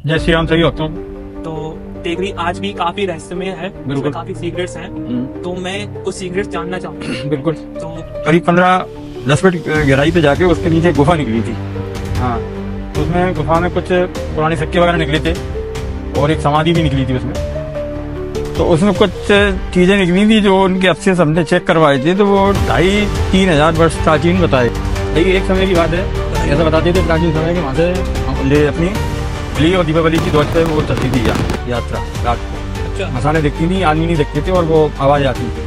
जय श्री राम। सही होता हूँ। तो टेकरी आज भी काफी रहस्यमय है, उसमें काफी सीक्रेट्स हैं। तो मैं कुछ सीक्रेट्स जानना चाहूंगा। बिल्कुल। तो करीब 15-10 फीट गहराई पे जाके उसके नीचे गुफा निकली थी। हाँ, तो उसमें गुफा में कुछ पुराने सिक्के वगैरह निकले थे और एक समाधि भी निकली थी उसमें। तो उसमें कुछ चीजें निकली थी जो उनके अफसेस हमने चेक करवाए थे, तो वो 2,500-3 हजार वर्ष प्राचीन बताए। लेकिन एक समय की बात है, ऐसा बताते थे प्राचीन समय के, वहाँ से अपनी होली और दीपावली की ध्वज पे वो चलती थी यात्रा रात को। अच्छा, मसाले दिखती थी, आदमी नहीं दिखते थे और वो आवाज आती थी।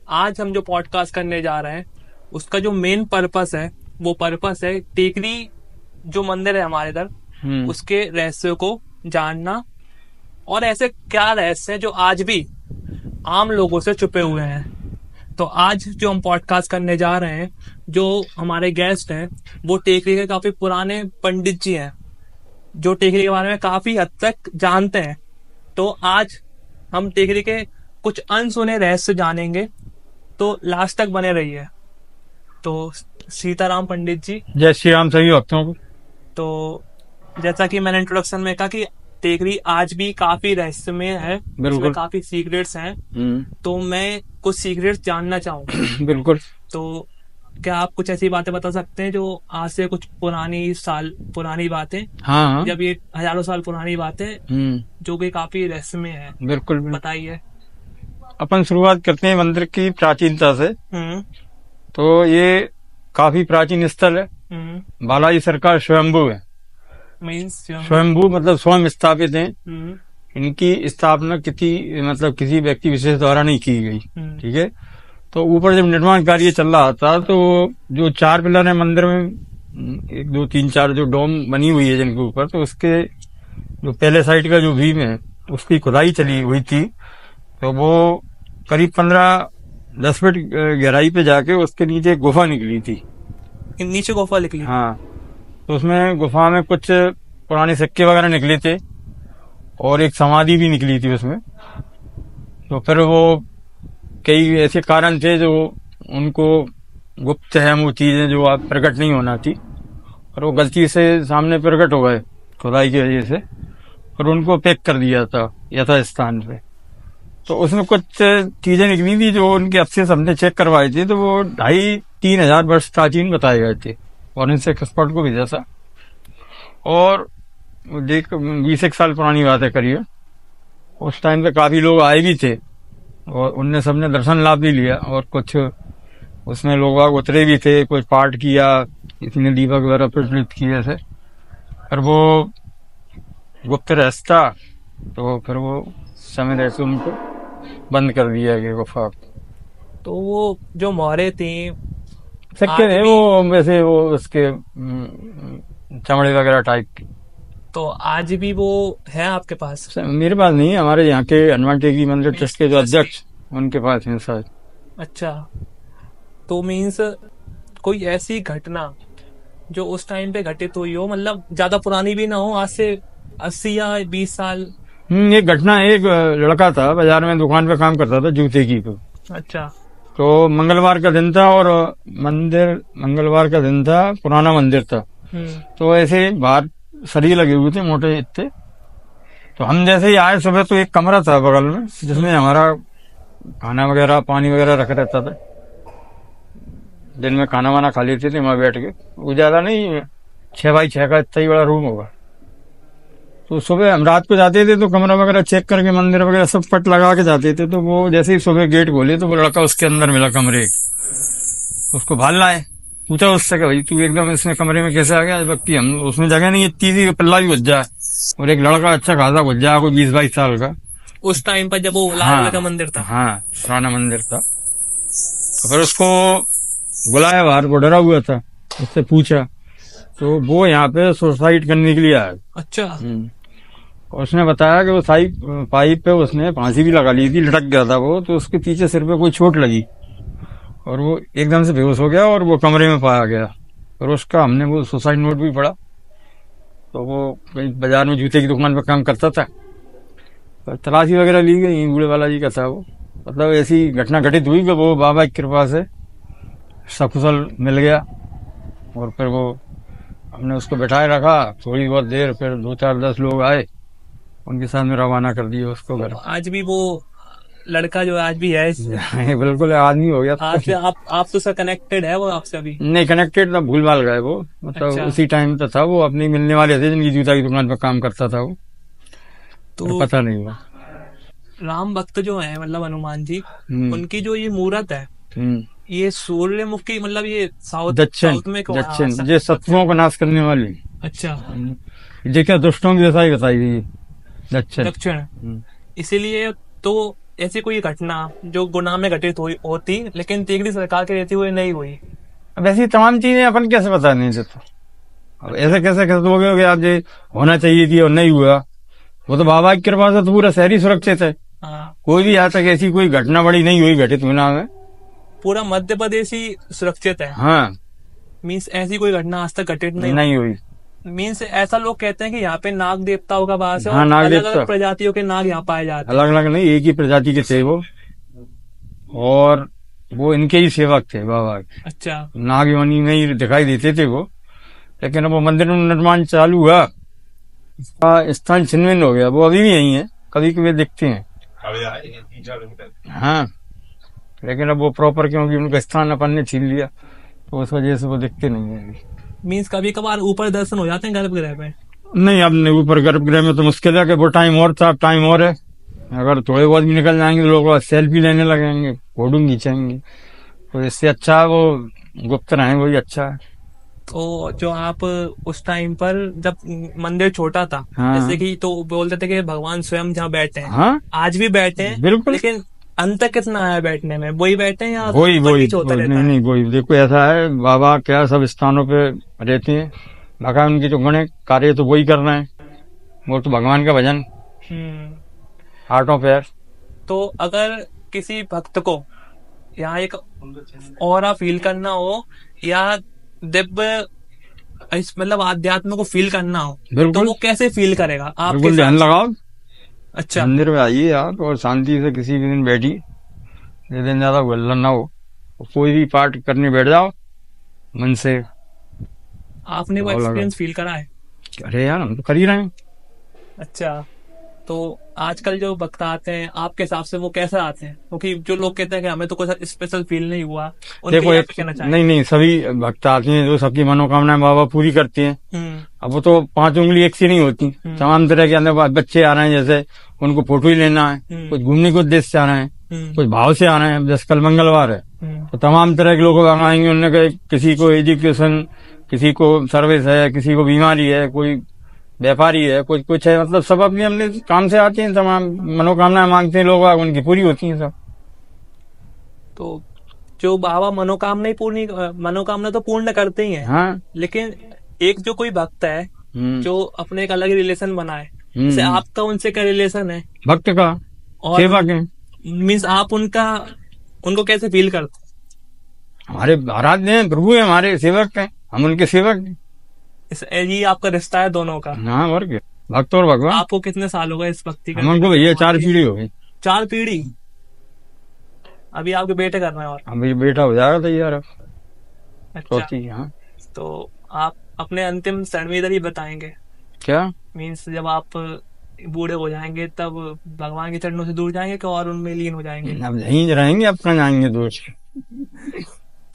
आज हम जो पॉडकास्ट करने जा रहे हैं उसका जो मेन पर्पस है वो पर्पस है टेकरी जो मंदिर है हमारे इधर, उसके रहस्यों को जानना। और ऐसे क्या रहस्य हैं जो आज भी आम लोगों से छुपे हुए हैं। तो आज जो हम पॉडकास्ट करने जा रहे हैं, जो हमारे गेस्ट हैं वो टेकरी के काफी पुराने पंडित जी हैं जो टेकरी के बारे में काफी हद तक जानते हैं। तो आज हम टेकरी के कुछ अनसुने रहस्य जानेंगे, तो लास्ट तक बने रहिए। तो सीताराम पंडित जी, जय श्री राम सभी भक्तों को। तो जैसा कि मैंने इंट्रोडक्शन में कहा कि टेकरी आज भी काफी रहस्यमय है, उसमें काफी सीक्रेट्स हैं। तो मैं कुछ सीक्रेट्स जानना चाहूंगा। बिल्कुल। तो क्या आप कुछ ऐसी बातें बता सकते हैं जो आज से कुछ पुरानी बातें, हाँ, जब ये हजारों साल पुरानी बातें जो कि काफी रहस्यमय है? बिल्कुल। बताइए। अपन शुरुआत करते हैं मंदिर की प्राचीनता से। तो ये काफी प्राचीन स्थल है। बालाजी सरकार स्वयंभू है। मीन्स स्वयंभू मतलब स्वयं स्थापित है। इनकी स्थापना किसी व्यक्ति विशेष द्वारा नहीं की गई। ठीक है। तो ऊपर जब निर्माण कार्य चल रहा था, तो जो 4 पिलर है मंदिर में, 1 2 3 4 जो डोम बनी हुई है जिनके ऊपर, तो उसके जो पहले साइड का जो भीम है उसकी खुदाई चली हुई थी। तो वो करीब 15-10 फीट गहराई पे जाके उसके नीचे एक गुफा निकली थी। नीचे गुफा निकली? हाँ, तो उसमें गुफा में कुछ पुराने सिक्के वगैरह निकले थे और एक समाधि भी निकली थी उसमें। तो फिर वो कई ऐसे कारण थे जो उनको गुप्त है, वो चीजें जो आप प्रकट नहीं होना थी, और वो गलती से सामने प्रकट हो गए खुदाई की वजह से, और उनको पैक कर दिया था यथा स्थान पे। तो उसमें कुछ चीजें निकली थी जो उनके अफसेस हमने चेक करवाए थे, तो वो 2,500-3 हजार वर्ष प्राचीन बताए गए थे फॉरेंसिक एक्सपर्ट को भेजा था। और 20 साल पुरानी बात है करिए। उस टाइम पे काफी लोग आए भी थे और उनने सबने दर्शन लाभ भी लिया, और कुछ उसमें लोग उतरे भी थे, कुछ पाठ किया, किसी ने दीपक वगैरह प्रज्वलित किए थे। फिर वो गुप्त रहस्य था, तो फिर वो समय रहते उनको बंद कर दिया गया गुफा। तो वो जो मोहरे थी, सिक्के थे वो वैसे वो उसके चमड़े वगैरह टाइप की। तो आज भी वो है आपके पास? मेरे पास नहीं है, हमारे यहाँ के हनुमान टेकरी मंदिर ट्रस्ट के जो अध्यक्ष उनके पास है शायद। अच्छा, तो मीन्स कोई ऐसी घटना जो उस टाइम पे घटित हुई हो, मतलब ज्यादा पुरानी भी ना हो, आज से 80 या 20 साल? एक घटना, एक लड़का था बाजार में दुकान पे काम करता था जूते की। तो अच्छा, तो मंगलवार का दिन था और मंगलवार का दिन था, पुराना मंदिर था। तो ऐसे बाहर सरिये लगे हुए थे मोटे इतने। तो हम जैसे ही आए सुबह, तो एक कमरा था बगल में जिसमें हमारा खाना वगैरह पानी वगैरह रखा रहता था। दिन में खाना वाना खा लेते थे वहां बैठ के। वो ज्यादा नहीं, 6x6 का इतना ही बड़ा रूम होगा। तो सुबह हम रात को जाते थे तो कमरा वगैरह चेक करके मंदिर वगैरह सब पट लगा के जाते थे। तो वो जैसे ही सुबह गेट खोले तो वो लड़का उसके अंदर मिला कमरे। उसको भाल लाए, पूछा उससे कि भाई तू एकदम इसमें कमरे में कैसे आ गया, जबकि हम उसमें जगह नहीं, इतनी पल्ला भी बच जाए, और एक लड़का अच्छा खासा बच जाए, कोई 20-22 साल का उस टाइम पर जब वो लाल किले का मंदिर था। हाँ, पुराना मंदिर था। तो फिर उसको बुलाया बाहर, वो डरा हुआ था। उससे पूछा तो वो यहाँ पे सुसाइड करने के लिए आया। अच्छा। उसने बताया कि वो पाइप पे उसने फांसी भी लगा ली थी, लटक गया था वो। तो उसके पीछे सिर पे कोई चोट लगी और वो एकदम से बेहोश हो गया और वो कमरे में पाया गया। और उसका हमने वो सुसाइड नोट भी पढ़ा। तो वो कहीं बाजार में जूते की दुकान पर काम करता था। तो तलाशी वगैरह ली गई, बूढ़े बालाजी का था वो। मतलब ऐसी घटना घटित हुई कि वो बाबा की कृपा से सकुशल मिल गया। और फिर वो हमने उसको बैठाए रखा थोड़ी बहुत देर, फिर 2-4-10 लोग आए, उनके साथ में रवाना कर दिया उसको घर। आज भी वो लड़का जो आज भी है बिल्कुल आदमी हो गया। आज से आप तो सर कनेक्टेड है वो आपसे अभी? नहीं कनेक्टेड था, भूल भाल गए वो, मतलब अच्छा। उसी टाइम तो था वो, अपने मिलने वाले थे जिनकी जूता की दुकान पर काम करता था वो, तो पता नहीं हुआ। राम भक्त जो है मतलब हनुमान जी, उनकी जो ये मूर्त है, ये सूर्यमुखी मतलब ये दक्षिण में दक्षिण ये शत्रुओं का नाश करने वाली। अच्छा। देखिए दुष्टों की जैसा ही बताई गई दक्षिण। इसीलिए तो ऐसी कोई घटना जो गुनाह में घटित होती लेकिन तेगरी सरकार के रहती हुए नहीं हुई। अब ऐसी तमाम चीजें अपन कैसे बता नहीं सकते, अब ऐसे कैसे कह दोगे आप ये होना चाहिए थी और नहीं हुआ। वो तो बाबा की कृपा से तो पूरा शहरी सुरक्षित है। कोई भी आज तक ऐसी कोई घटना बड़ी नहीं हुई घटित गुनाह में। पूरा मध्य प्रदेश ही सुरक्षित है। हाँ मीन्स ऐसी कोई घटना आज तक घटित नहीं हुई। मीन्स ऐसा लोग कहते हैं कि यहाँ पे नाग देवताओं का वास है। हाँ, और नाग अलग अलग प्रजातियों के नाग यहाँ पाए जाते हैं। अलग अलग नहीं, एक ही प्रजाति के थे वो, और वो इनके ही सेवक थे बाबा के। अच्छा। नाग योनि में ही दिखाई देते थे वो, लेकिन अब वो मंदिर में निर्माण चालू हुआ, इसका स्थान छिन्न हो गया। वो अभी भी यही है, कभी कभी दिखते हैं। हाँ लेकिन अब वो प्रॉपर, क्योंकि उनका स्थान अपन ने छीन लिया तो उस वजह से वो दिखते नहीं है अभी। मीन्स कभी कभार ऊपर दर्शन हो जाते हैं गर्भगृह पे? नहीं, अब नहीं, ऊपर गर्भगृह में तो मुश्किल है कि वो टाइम और था, टाइम और है। अगर थोड़े बहुत भी निकल जाएंगे तो लोग सेल्फी लेने लगेंगे, फोटो खींचेंगे, तो इससे अच्छा वो गुप्त रहे, वही अच्छा है। तो जो आप उस टाइम पर जब मंदिर छोटा था, हाँ, जैसे कि तो बोलते थे कि भगवान स्वयं जहाँ बैठे हैं। हाँ, आज भी बैठे हैं बिल्कुल, लेकिन अंतर कितना आया बैठने में? वही बैठे हैं या वही नहीं वही। देखो ऐसा है, बाबा क्या सब स्थानों पे रहते हैं, भगवान उनके जो गुण कार्य तो वही कर रहे हैं, वो तो भगवान का भजन हाथों पैर। तो अगर किसी भक्त को यहाँ एक ऑरा फील करना हो या दिव्य मतलब आध्यात्म को फील करना हो, तो वो कैसे फील करेगा? आप ध्यान लगाओ। अच्छा, मंदिर में आइए आप और शांति से किसी भी दिन बैठी, दिन ज्यादा गुल्लन ना हो, कोई भी पाठ करने बैठ जाओ मन से। आपने वो एक्सपीरियंस फील करा है? अरे यार हम तो कर ही रहे हैं। अच्छा, तो आजकल जो भक्त आते हैं आपके हिसाब से वो कैसे आते हैं? क्योंकि जो लोग कहते हैं कि हमें तो कोई स्पेशल फील नहीं हुआ, देखो नहीं सभी भक्त आते हैं जो सबकी मनोकामनाएं बाबा पूरी करती हैं। अब वो तो 5 उंगली एक सी नहीं होती, तमाम तरह के अंदर बच्चे आ रहे हैं, जैसे उनको फोटो ही लेना है, कुछ घूमने के उद्देश्य से आ रहे हैं, कुछ भाव से आ रहे हैं। जैसे कल मंगलवार है तो तमाम तरह के लोग आएंगे, उन्होंने किसी को एजुकेशन, किसी को सर्विस है, किसी को बीमारी है, कोई व्यापारी है, कुछ है, मतलब सब अपने अपने काम से आते हैं, तमाम मनोकामनाएं मांगते हैं लोग, उनकी पूरी होती हैं सब। तो जो बाबा मनोकामना तो पूर्ण करते ही हैं। हाँ, लेकिन एक जो कोई भक्त है जो अपने एक अलग रिलेशन बनाए, जैसे आपका उनसे क्या रिलेशन है? भक्त का और सेवक है। मीन्स आप उनको कैसे फील करते? हमारे आराध्य हैं, प्रभु है, हमारे सेवक हैं, हम उनके सेवक हैं। ये आपका रिश्ता है दोनों का? हाँ, और क्या, भक्त और भगवान। आपको कितने साल हो गए इस भक्ति का? हमको भैया 4 पीढ़ी हो गई। 4 पीढ़ी? अभी आपके बेटे करना है? और अभी बेटा हो जाएगा तैयार। अच्छा, हाँ। तो आप अपने अंतिम क्षण में इधर ही बताएंगे क्या? मीन्स जब आप बूढ़े हो जाएंगे तब भगवान के चरणों से दूर जाएंगे कि और उनमें लीन हो जाएंगे? अब यहीं रहेंगे, अब कहाँ जाएंगे दूर।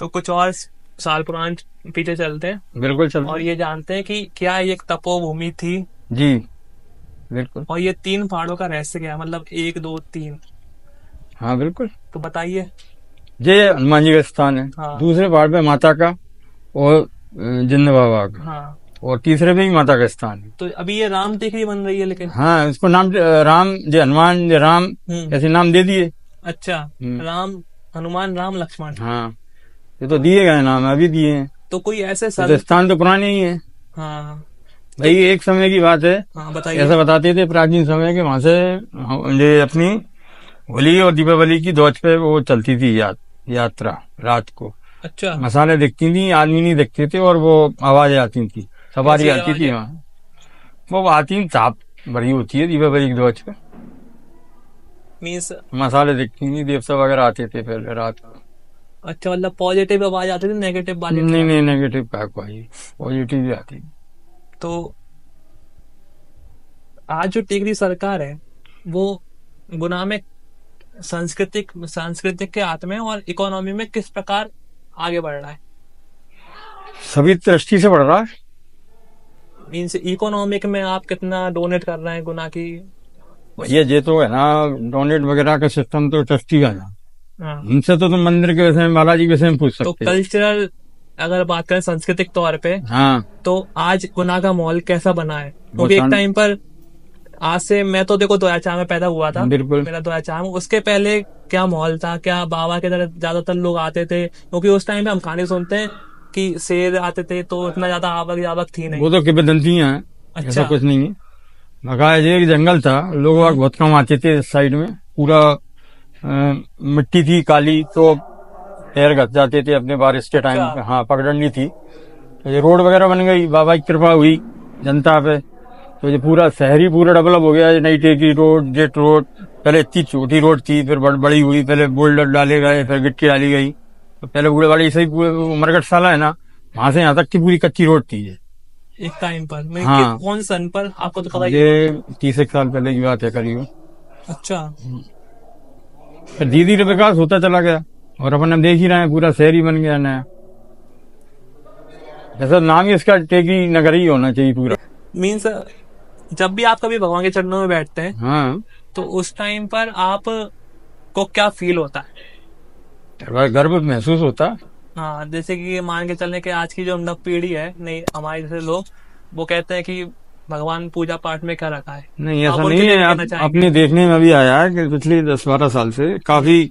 तो कुछ और साल पुराण पीछे चलते हैं। बिल्कुल चलते। और ये जानते हैं कि क्या ये एक तपोभूमि थी? जी बिल्कुल। और ये 3 पहाड़ों का रहस्य क्या है, मतलब 1 2 3? हाँ बिल्कुल, तो बताइए। ये हनुमान जी का स्थान है। हाँ। दूसरे पहाड़ पे माता का और जिंद बाबा का। हाँ। और तीसरे पे भी माता का स्थान है। तो अभी ये राम टेकरी बन रही है, लेकिन हाँ इसको नाम राम जो हनुमान जो राम ऐसे नाम दे दिए। अच्छा, राम हनुमान राम लक्ष्मण। हाँ ये तो दिए गए नाम, अभी दिए हैं। तो कोई ऐसे तो स्थान तो पुराने ही है। हाँ भाई एक समय की बात है। हाँ बताइए। ऐसा बताते थे प्राचीन समय के, वहां से अपनी होली और दीपावली की ध्वज पे वो चलती थी यात्रा रात को। अच्छा। मसाले दिखती थी, आदमी नहीं दिखते थे, और वो आवाजें आती थी, सवारी आती थी वहाँ, वो आती चाप भरी होती है दीपावली की ध्वज पे। मीन्स मसाले दिखती थी, देवता वगैरह आते थे पहले रात को। अच्छा, मतलब पॉजिटिव आवाज आती थी, नेगेटिव वाली नहीं नहीं, नेगेटिव का कोई, पॉजिटिव भी आती। तो आज जो टिहरी सरकार है वो गुना में सांस्कृतिक के हाथ में और इकोनॉमी में किस प्रकार आगे बढ़ रहा है? सभी दृष्टि से बढ़ रहा है। मीन्स इकोनॉमिक में आप कितना डोनेट कर रहे हैं गुना की? ये तो है ना, डोनेट वगैरह का सिस्टम तो ट्रस्टी का ना। हाँ। इनसे तो तुम मंदिर के विषय में, बालाजी के विषय में पूछ तो सकते हो। कल्चरल अगर बात करें सांस्कृतिक तौर पे, हाँ, तो आज गुना का माहौल कैसा बना है? क्योंकि एक टाइम पर, आज से मैं तो देखो 2004 में पैदा हुआ था, बिल्कुल। मेरा 2004 में, उसके पहले क्या माहौल था? क्या बाबा के तरह ज्यादातर लोग आते थे? क्योंकि उस टाइम पे हम कहानी सुनते हैं कि शेर आते थे, तो इतना ज्यादा आवक जावक थी नहीं। वो तो किंवदंतियां हैं। अच्छा। ऐसा कुछ नहीं है। बकाया एक जंगल था, लोग वहाँ बहुत कम आते थे। इस साइड में पूरा मिट्टी थी काली, तो पैर घस जाते थे अपने बारिश के टाइम पे। हाँ, पगडंडी थी। तो ये रोड वगैरह बन गई, बाबा की कृपा हुई जनता पे, तो ये पूरा शहरी पूरा डेवलप हो गया। नई टेकरी रोड, जेट रोड, पहले इतनी छोटी रोड थी, फिर बड़ी हुई, पहले बोल्डर डाले गए, फिर गिट्टी डाली गई। तो पहले बूढ़े वाली सही उमरगढ़शाला है ना, वहां से यहाँ तक की पूरी कच्ची रोड थी ये एक टाइम पर। हाँ। कौन सन पर, आपको तो पता ही है। ये 30 साल पहले की बात है करीब। अच्छा। फिर धीरे धीरे विकास होता चला गया, और अपन अब देख ही रहे हैं पूरा शहर ही बन गया नया। जैसा नाम ही इसका टेकरी नगर ही होना चाहिए पूरा। मीन्स जब भी आप कभी भगवान के चरणों में बैठते हैं, हाँ, तो उस टाइम पर आप को क्या फील होता है? गर्व महसूस होता। हाँ, जैसे कि मान के चलने के आज की जो नव पीढ़ी है, नहीं हमारे जैसे लोग, वो कहते हैं कि भगवान पूजा पाठ में क्या रखा है। नहीं, ऐसा नहीं है। अपने देखने में भी आया है कि पिछले 10-12 साल से काफी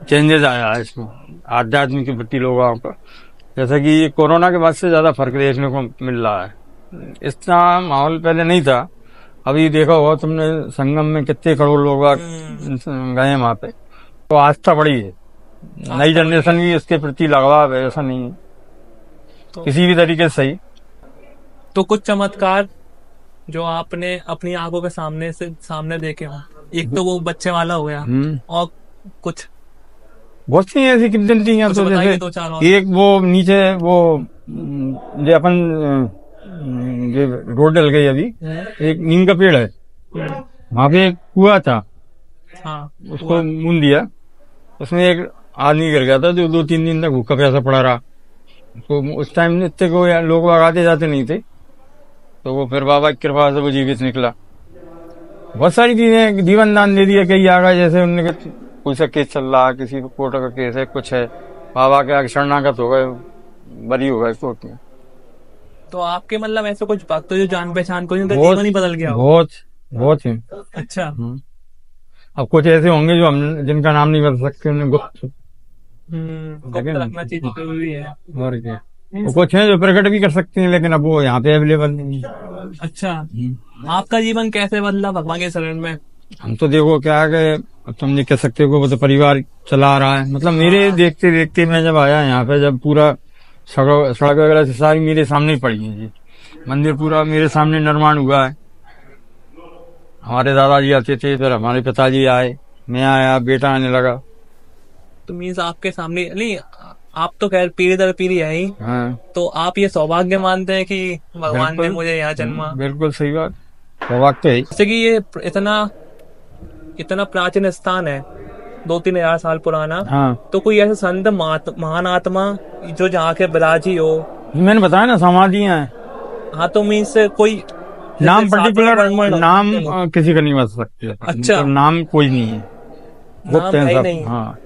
चेंजेस आया है इसमें, आध्यात्मिक के प्रति लोगों का। जैसा कि कोरोना के बाद से ज्यादा फर्क देखने को मिल रहा है। इतना माहौल पहले नहीं था। अभी देखा होगा तुमने, संगम में कितने करोड़ लोग गए वहां पे, तो आस्था बढ़ी है। नई जनरेशन भी इसके प्रति लगाव है, ऐसा नहीं है तो किसी भी तरीके से सही। तो कुछ चमत्कार जो आपने अपनी आंखों के सामने देखे हो, एक तो वो बच्चे वाला हो गया, और कुछ बहुत सी ऐसी किंवदंतियां। तो जैसे एक वो नीचे वो जो अपन जो रोड डल गई अभी, एक नीम का पेड़ है, वहां पे एक कुआं था। हाँ, उसको मून दिया, उसमें एक आदमी गिर गया था जो 2-3 दिन तक भूखा प्यासा पड़ा रहा। तो उस टाइम इतने को लोग आते जाते नहीं थे, तो वो फिर बाबा की कृपा से वो जीवित निकला। बहुत सारी चीजें, जीवन दान दे दिया कई आ गए। जैसे उनने कोई सा केस चल रहा, किसी कोर्ट का केस है, कुछ है, बाबा के आगे शरणागत हो गए, बरी हो गए कोर्ट में। तो आपके मतलब ऐसे कुछ भक्त जो जान पहचान को जीवन ही बदल गया? बहुत ही। अच्छा। अब कुछ ऐसे होंगे जो हम जिनका नाम नहीं बता सकते, उन्हें गुप्त रखना चाहिए, जरूरी है। और क्या, वो कुछ है जो प्रकट भी कर सकते हैं, लेकिन अब वो यहाँ पे अवेलेबल नहीं है। अच्छा। आपका जीवन कैसे बदला भगवान के शरण में? हम तो देखो क्या है, अब तुम ये कह सकते हो, वो तो परिवार चला रहा है। मतलब मेरे देखते देखते मैं जब आया यहाँ पे, जब पूरा सड़क वगैरह से सारी मेरे सामने ही पड़ी है जी। मंदिर पूरा मेरे सामने निर्माण हुआ है। हमारे दादाजी आते थे, फिर हमारे पिताजी आए, मैं आया, बेटा आने लगा। तो मीन्स आपके सामने नहीं, आप तो खैर पीढ़ी दर पीढ़ी है ही। हाँ। तो आप ये सौभाग्य मानते हैं कि भगवान ने मुझे यहाँ जन्मा? बिल्कुल सही बात, सौभाग्य है। जैसे कि ये इतना प्राचीन स्थान है, 2-3 हजार साल पुराना। हाँ। तो कोई ऐसे संत महान आत्मा जो जहाँ के विराजी हो? मैंने बताया ना, समाधियां हैं। हाँ, तो मीन्स कोई नाम पर्टिकुलर नाम किसी का नहीं बता सकते। अच्छा। तो नाम कोई नहीं है, गुप्त है सब। नहीं। हाँ,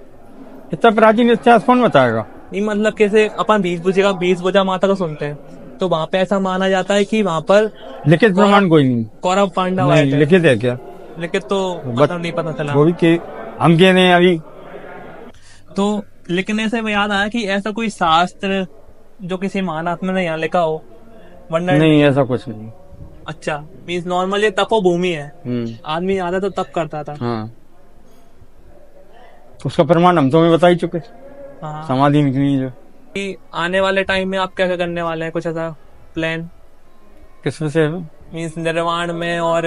इतना प्राचीन इतिहास कौन बताएगा? नहीं, मतलब कैसे अपन 20 भुजा माता को सुनते हैं, तो वहाँ पे ऐसा माना जाता है कि वहाँ पर लिखित प्रमाण कोई नहीं। कौरव पांडव नहीं, लिखित है क्या? लिखित तो मतलब नहीं पता चला। वो भी के हम कह रहे हैं अभी। तो लिखने से याद आया कि ऐसा कोई शास्त्र जो किसी महान आत्मा ने यहाँ लिखा हो, वरना नहीं, ऐसा कुछ नहीं। अच्छा, मीन्स नॉर्मल ये तपोभूमि है, आदमी आता तो तप करता था। हाँ, उसका प्रमाण हम तुम्हें बता ही चुके। हाँ। समाधि निकली जो। आने वाले टाइम में आप क्या क्या करने वाले हैं? कुछ ऐसा प्लान? किसमें से? मीन्स निर्माण में? और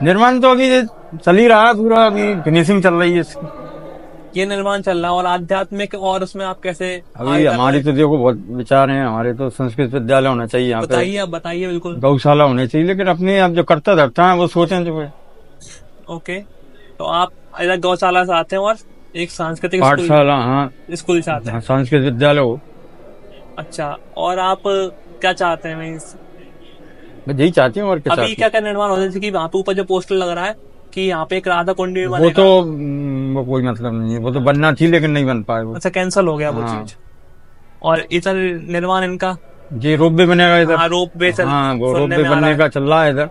निर्माण तो अभी चल ही रहा है पूरा, अभी फिनिशिंग चल रही है इसकी। ये निर्माण चल रहा है। और आध्यात्मिक और उसमें आप कैसे? अभी हमारी तो देखो बहुत विचार हैं हमारे, तो संस्कृत विद्यालय होना चाहिए यहाँ पे। बताइए, आप बताइए। बिल्कुल, गौशाला होनी चाहिए, लेकिन अपने आप जो करता धरता है वो सोचें जो है। ओके, तो आप इधर गौशाला से आते हैं और एक सांस्कृतिक पाठशाला, हाँ, स्कूल से आते हैं, सांस्कृतिक विद्यालय हो। अच्छा, और आप क्या चाहते हैं? मैं यही चाहती हूँ और क्या। अभी क्या क्या निर्माण हो जैसे कि वहाँ पे ऊपर जो पोस्टर लग रहा है कि यहाँ पे एक राधा कुंड भी वो बनेगा? तो वो कोई मतलब नहीं है, वो तो बनना थी लेकिन नहीं बन पाए वो। अच्छा, कैंसिल हो गया वो हाँ। चीज। और इधर निर्माण इनका जी रोप वे बनेगा इधर। हाँ, रोप वे हाँ, वो रोप वे बनने का चल रहा है इधर।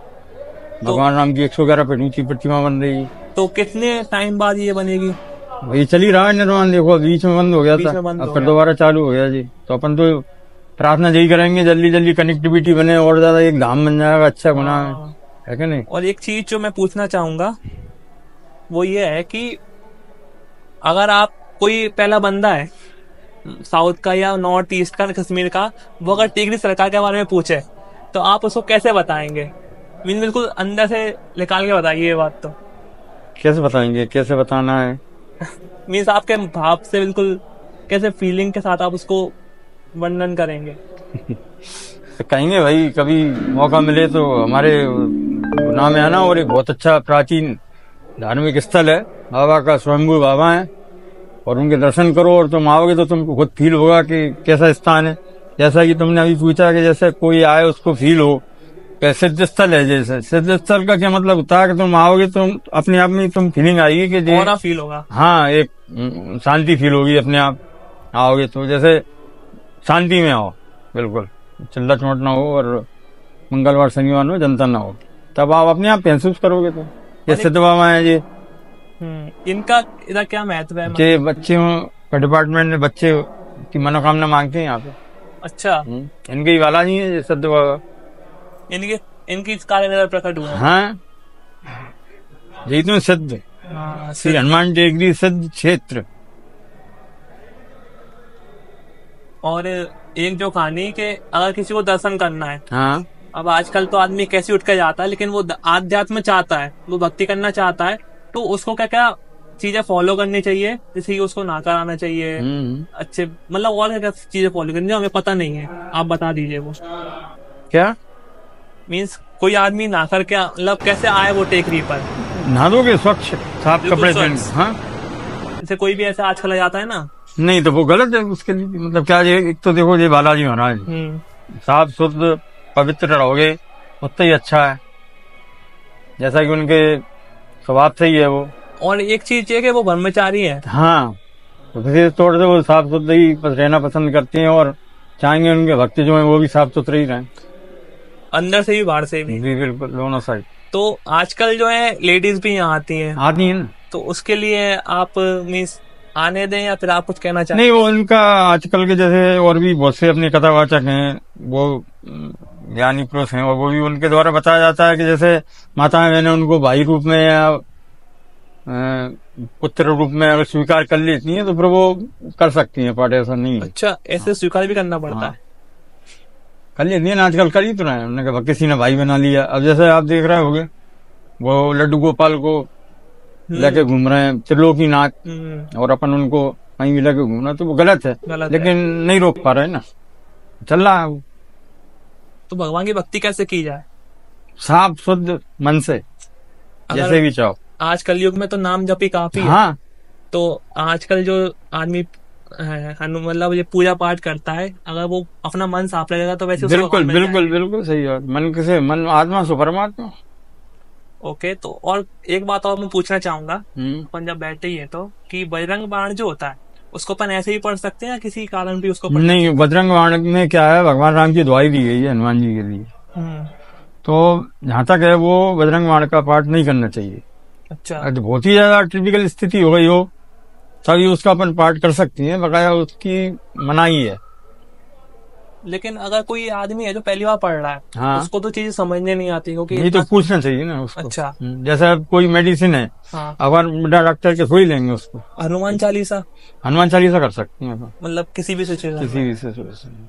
भगवान राम की 111 फीट ऊंची प्रतिमा बन रही है। तो कितने टाइम बाद ये बनेगी? ये चल ही रहा है निर्माण, देखो बीच में बंद हो गया था, अब फिर दोबारा चालू हो गया जी। तो अपन तो प्रार्थना यही करेंगे जल्दी जल्दी कनेक्टिविटी बने और ज्यादा एक धाम बन जाएगा, अच्छा बना है कि नहीं। और एक चीज जो मैं पूछना चाहूंगा वो ये है कि अगर आप कोई पहला बंदा है साउथ का या नॉर्थ ईस्ट का, कश्मीर का, वो अगर टिकरी सरकार के बारे में पूछे तो आप उसको कैसे बताएंगे? बिल्कुल अंदर से निकाल के बताइए ये बात। तो कैसे बताएंगे, कैसे बताना है? मीन्स आपके भाव से बिल्कुल कैसे फीलिंग के साथ आप उसको वर्णन करेंगे? तो कहेंगे भाई कभी मौका मिले तो हमारे गुना में आना, और एक बहुत अच्छा प्राचीन धार्मिक स्थल है, बाबा का स्वयंभू बाबा है, और उनके दर्शन करो और तुम आओगे तो तुमको खुद फील होगा कि कैसा स्थान है। जैसा कि तुमने अभी पूछा कि जैसे कोई आए उसको फील हो, सिद्ध स्थल है। जैसे सिद्ध स्थल का क्या मतलब होता है कि तुम आओगे तुम अपने आप में तुम फीलिंग आएगी कि और फील होगा, हाँ, एक शांति फील होगी अपने आप आओगे तो। जैसे शांति में आओ, बिल्कुल चिल्ला चोट ना हो, और मंगलवार शनिवार में जनता ना हो, तब आप अपने आप महसूस करोगे। तो ये सिद्ध बाबा है जी। इनका इधर क्या महत्व है? ये बच्चों का डिपार्टमेंट में बच्चे की मनोकामना मांगते हैं यहाँ पे। अच्छा, इनके ही वाला नहीं है सिद्ध बाबा, इनकी कार्य प्रकट हुआ। हाँ, यही तो सिद्ध श्री हनुमान टेकरी सिद्ध क्षेत्र। और एक जो कहानी के अगर किसी को दर्शन करना है, हाँ, अब आजकल तो आदमी कैसे उठ कर जाता है, लेकिन वो आध्यात्म चाहता है, वो भक्ति करना चाहता है, तो उसको क्या क्या चीजें फॉलो करनी चाहिए? जैसे कि उसको ना कराना चाहिए, अच्छे मतलब और क्या क्या चीजें फॉलो करनी चाहिए, हमें पता नहीं है, आप बता दीजिए। वो क्या मीन्स कोई आदमी ना करके मतलब कैसे आए वो टेकरी पर? नहा दोगे स्वच्छ साफ कपड़े पहन। हाँ, जैसे कोई भी ऐसे आजकल जाता है ना, नहीं तो वो गलत है उसके लिए। मतलब क्या, एक तो देखो ये बालाजी महाराज साफ शुद्ध पवित्र रहोगे उतना ही अच्छा है, जैसा कि उनके स्वभाव से ही है वो। और एक चीज है कि वो ब्रह्मचारी है। हाँ, विशेष तौर से वो साफ सुथरे ही रहना पसंद करते हैं, और चाहेंगे उनके भक्त जो है वो भी साफ सुथरे ही रहें, अंदर से भी बाहर से भी। जी बिल्कुल, दोनों साइड। तो आजकल जो है लेडीज भी यहाँ आती हैं ना, तो उसके लिए आप मीन्स आने दें या फिर आप कुछ कहना चाहते? नहीं, वो उनका आजकल के जैसे और भी बहुत से अपने कथावाचक हैं, वो ज्ञानी पुरुष हैं, और वो भी उनके द्वारा बताया जाता है कि जैसे माताएं बहनें उनको भाई रूप में या पुत्र रूप में अगर स्वीकार कर लेती हैं तो फिर वो कर सकती हैं पाठ, ऐसा नहीं है। अच्छा, ऐसे स्वीकार भी करना पड़ता है? कर लेती है ना, आजकल कर ही तो रहे हैं। उन्होंने कहा किसी ने भाई बना लिया। अब जैसे आप देख रहे होगे वो लड्डू गोपाल को लेके घूम रहे हैं त्रिलोकीनाथ, और अपन उनको कहीं भी लेके घूमना, तो वो गलत है, लेकिन नहीं रोक पा रहे ना, चल रहा है वो। तो भगवान की भक्ति कैसे की जाए? साफ शुद्ध मन से, जैसे भी चाहो। आज कलयुग में तो नाम जप ही काफी है। हाँ, तो आजकल जो आदमी मतलब ये पूजा पाठ करता है, अगर वो अपना मन साफ रखेगा तो वैसे बिल्कुल बिल्कुल बिल्कुल सही है। मन से मन, आत्मा से परमात्मा। ओके, तो और एक बात और मैं पूछना चाहूंगा, अपन जब बैठे ही है तो कि बजरंग बाण जो होता है उसको अपन ऐसे ही पढ़ सकते हैं या किसी कारण भी उसको नहीं? बजरंग बाण में क्या है, भगवान राम की दुआई दी गई है हनुमान जी के लिए, तो जहाँ तक है वो बजरंग बाण का पाठ नहीं करना चाहिए। अच्छा, बहुत ही ज्यादा टिपिकल स्थिति हो गई हो तभी उसका अपन पाठ कर सकती है, बकाया उसकी मनाही है। लेकिन अगर कोई आदमी है जो पहली बार पढ़ रहा है, हाँ, उसको तो चीजें समझने नहीं आती, क्योंकि ये तो पूछना चाहिए ना उसको। अच्छा, जैसा कोई मेडिसिन है, हाँ, अगर बड़ा डॉक्टर के थोड़ी लेंगे उसको। हनुमान चालीसा कर सकती है, मतलब किसी भी सिचुएशन।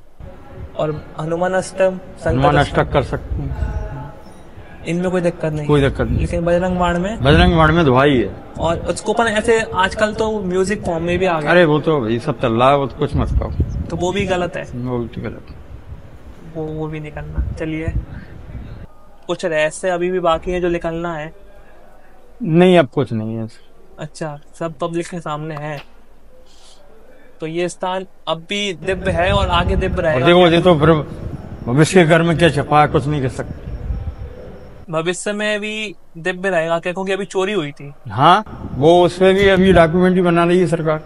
और हनुमान अष्टक कर सकते हैं। इनमें कोई दिक्कत नहीं, कोई दिक्कत नहीं। लेकिन बजरंग बाण में धुआई है। और उसको अपन ऐसे आजकल तो म्यूजिक फॉर्म में भी आ गया। अरे वो तो भाई सब चल रहा है, वो तो कुछ मत कहो। तो वो भी गलत है, वो भी गलत है, वो भी नहीं करना। चलिए, कुछ रहस्य अभी भी बाकी है जो निकलना है? नहीं, अब कुछ नहीं है। अच्छा, सब पब्लिक के सामने है। तो ये स्थान अब भी दिव्य है और आगे दिव्य रहेगा। देखो, ये तो फिर भविष्य के घर में क्या छपा है, कुछ नहीं कर सकते। भविष्य में भी दिव्य रहेगा क्या? क्योंकि अभी चोरी हुई थी। हाँ, वो उसपे भी अभी डॉक्यूमेंट्री बना रही है सरकार।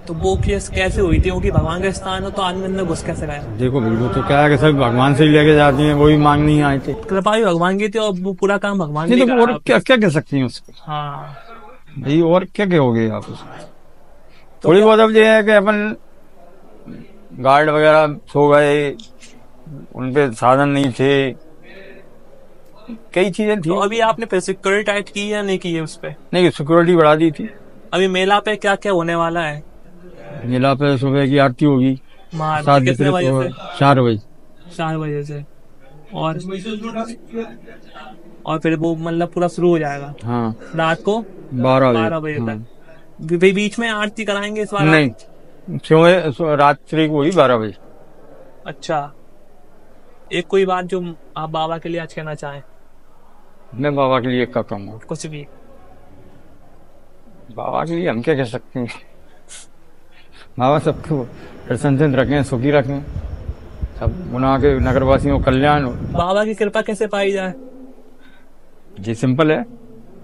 तो वो केस कैसे हुई थी? क्योंकि भगवान का स्थान हो तो आदमी अंदर घुस कैसे गया? देखो भाई, वो तो क्या है कि सब भगवान से ही लेके जाती हैं, वो भी मांगनी आए थे। कृपा भी भगवान की थी और वो पूरा काम भगवान नहीं, ने तो और क्या क्या कह सकती हैं उसको? हाँ भाई, और क्या कहोगे आप उसको? थोड़ी बहुत अब ये है कि अपन गार्ड वगैरह सो गए, उनपे साधन नहीं थे, कई चीजें थी। तो अभी आपने फिर सिक्योरिटी टाइट की या नहीं की है उस पे? नहीं, सिक्योरिटी बढ़ा दी थी। अभी मेला पे क्या क्या होने वाला है? मेला पे सुबह की आरती होगी 7 कितने बजे से? 4 बजे। 4 बजे से। और फिर वो मतलब पूरा शुरू हो जाएगा। हाँ, रात को 12 बजे तक। बीच में आरती कराएंगे इस बार? नहीं, रात्रि को ही 12 बजे। अच्छा, एक कोई बात जो आप बाबा के लिए आज कहना चाहें? मैं बाबा के लिए क्या कहूँगा? कुछ भी। बाबा के लिए हम क्या कह सकते हैं? बाबा सबको प्रसन्न रखें, सुखी रखें, सब गुनाह के नगरवासियों को कल्याण हो। बाबा की कृपा कैसे पाई जाए? जी सिंपल है,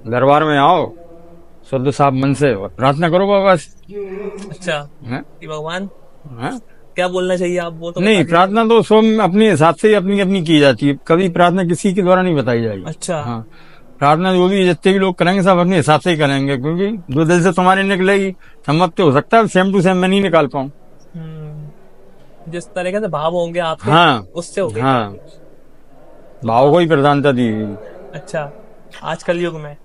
दरबार में आओ, शुद्ध साफ मन से और प्रार्थना करो बाबा से। अच्छा, भगवान है? क्या बोलना चाहिए आप वो तो नहीं, प्रार्थना तो स्वयं अपने हिसाब से अपनी अपनी की जाती है, कभी प्रार्थना किसी के द्वारा नहीं बताई जाएगी। अच्छा। हाँ, प्रार्थना जो भी जितने भी लोग करेंगे सब अपने हिसाब से ही करेंगे, क्योंकि जो दिल से तुम्हारे निकलेगी सम्मत तो हो सकता है सेम टू सेम मैं नहीं निकाल पाऊँ। जिस तरीके से भाव होंगे आपके, हाँ, उससे होगी। हाँ, भाव को ही प्रधानता दी। अच्छा, आज कल युग में।